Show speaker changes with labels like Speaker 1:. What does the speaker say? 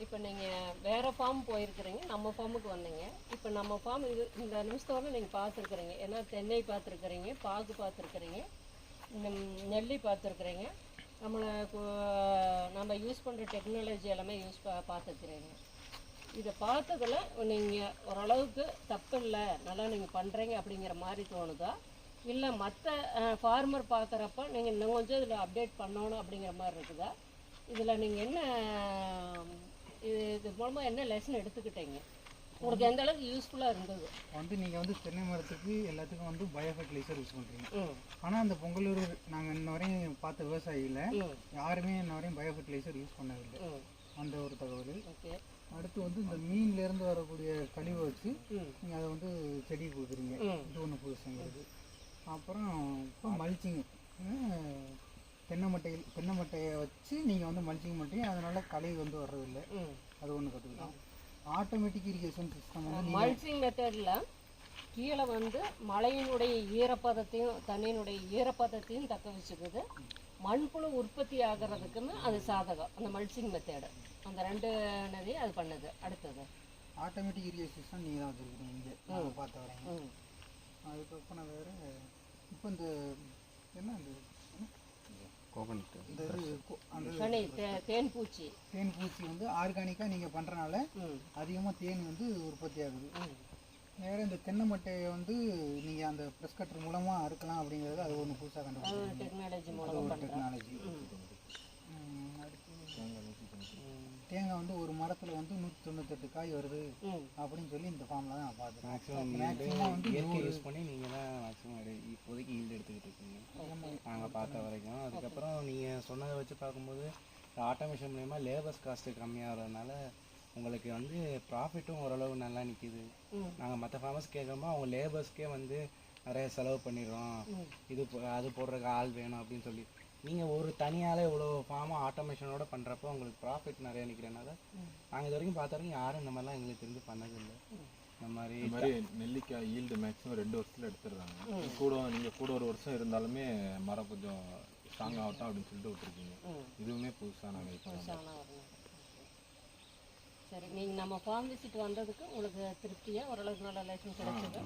Speaker 1: இப்போ நீங்கள் வேறு ஃபார்ம் போயிருக்கிறீங்க, நம்ம ஃபார்முக்கு வந்தீங்க. இப்போ நம்ம ஃபார்ம் இது இந்த நிமிஷத்தோடு நீங்கள் பார்த்துருக்குறீங்க. ஏன்னா தென்னை பார்த்துருக்குறீங்க, பாகு பார்த்துருக்குறீங்க, நெல்லி பார்த்துருக்குறீங்க. நம்ம யூஸ் பண்ணுற டெக்னாலஜி எல்லாமே பார்த்துருக்குறீங்க. இதை பார்த்ததில் நீங்கள் ஓரளவுக்கு தப்பு இல்லை, நல்லா நீங்கள் பண்ணுறீங்க அப்படிங்கிற மாதிரி தோணுதா? இல்லை மற்ற ஃபார்மர் பார்க்குறப்ப நீங்கள் இன்னும் கொஞ்சம் இதில் அப்டேட் பண்ணணும் அப்படிங்கிற மாதிரி இருக்குதா? இதில் நீங்கள் என்ன இது மூலமாக என்ன லெசன் எடுத்துக்கிட்டீங்க? உங்களுக்கு எந்த அளவுக்கு யூஸ்ஃபுல்லாக இருந்தது?
Speaker 2: நீங்கள் தென்னை மரத்துக்கு எல்லாத்துக்கும் பயோ ஃபர்டிலைசர் யூஸ் பண்ணுறீங்க. ஆனால் அந்த பொங்கலூர் நாங்கள் இன்ன வரையும் பார்த்த விவசாயியில் யாருமே இன்ன வரையும் பயோ ஃபர்டிலைசர் யூஸ் பண்ணதில்லை. அந்த ஒரு தகவல். அடுத்து இந்த மீன்லேருந்து வரக்கூடிய கழிவை வச்சு நீங்கள் அதை செடிக்கு கொடுக்குறீங்க. இது ஒன்று புதுசுங்கிறது. அப்புறம் இப்போ மல்ச்சிங், தென்னை மட்டையை வச்சு நீங்கள் மல்ச்சிங் பண்ணுறீங்க. அதனால் களை வர்றதில்லை. அது ஒன்று கற்றுக்கலாம். ஆட்டோமேட்டிக் இரிகேஷன் சிஸ்டம்
Speaker 1: மல்ச்சிங் மெத்தடில் கீழே மழையினுடைய ஈரப்பதத்தையும் தண்ணியினுடைய ஈரப்பதத்தையும் தக்க வச்சுக்குது. மண்புழு உற்பத்தி ஆகிறதுக்குன்னு அது சாதகம். அந்த மல்ச்சிங் மெத்தேடு அந்த ரெண்டு நதியும் அது பண்ணுது. அடுத்தது
Speaker 2: ஆட்டோமேட்டிக் இரிகேஷன் சிஸ்டம் நீங்கள் தான் வச்சுருக்கீங்க. இங்கே பார்த்து வரீங்க. அதுக்கப்புறம் வேறு இப்போ இந்த என்ன
Speaker 1: தேன்பூச்சி
Speaker 2: ஆர்கானிக்காக நீங்கள் பண்ணுறனால அதிகமாக தேன் உற்பத்தி ஆகுது. வேறு இந்த தென்னை மட்டையை நீங்கள் அந்த ப்ரெஸ் கட்டர் மூலமாக அறுக்கலாம் அப்படிங்கிறது அது ஒன்று புதுசாக கண்டுபிடிச்சது. டெக்னாலஜி. தேங்காய் ஒரு மரத்தில் 198 காய் வருது அப்படின்னு சொல்லி இந்த ஃபார்மில் தான் நான் பார்த்துருக்கேன்.
Speaker 3: இயற்கை யூஸ் பண்ணி நீங்கள் தான் மேக்ஸிமம் இப்போதைக்கு ஈல்டு எடுத்துக்கிட்டு இருக்கீங்க நாங்கள் பார்த்த வரைக்கும். அதுக்கப்புறம் நீங்கள் சொன்னதை வச்சு பார்க்கும்போது ஆட்டோமேஷன் மூலயமா லேபர்ஸ் காஸ்ட்டு கம்மியாகிறதுனால உங்களுக்கு ப்ராஃபிட்டும் ஓரளவு நல்லா நிற்கிது. நாங்கள் மற்ற ஃபார்மர்ஸ் கேட்கும்போது அவங்க லேபர்ஸ்க்கே நிறைய செலவு பண்ணிடுறோம், இது அது போடுறதுக்கு ஆள் வேணும் அப்படின்னு சொல்லி நீங்கள் ஒரு தனியால் இவ்வளோ ஃபார்மாக ஆட்டோமேஷனோட பண்ணுறப்போ உங்களுக்கு ப்ராஃபிட் நிறையா நிற்கிறனால நாங்கள் இது வரைக்கும் பார்த்த வரைக்கும் யாரும் இந்த மாதிரிலாம் எங்களுக்கு தெரிஞ்சு பண்ணதில்லை. இந்த மாதிரி
Speaker 4: நெல்லிக்காய் ஈல்டு மேக்ஸிமம் 2 வருஷத்தில் எடுத்துடுறாங்க. நீங்கள் கூட ஒரு வருஷம் இருந்தாலுமே மரம் கொஞ்சம் ஸ்ட்ராங் ஆகட்டும் அப்படின்னு சொல்லிட்டு விட்டுருக்கீங்க. இதுவுமே புதுசாக நாங்கள்
Speaker 1: சரி, நீங்கள் நம்ம ஃபார்ம் விசிட் வந்ததுக்கு உங்களுக்கு திருப்தியாக ஓரளவுக்கு நல்ல லைசன்ஸ் கிடைச்சது.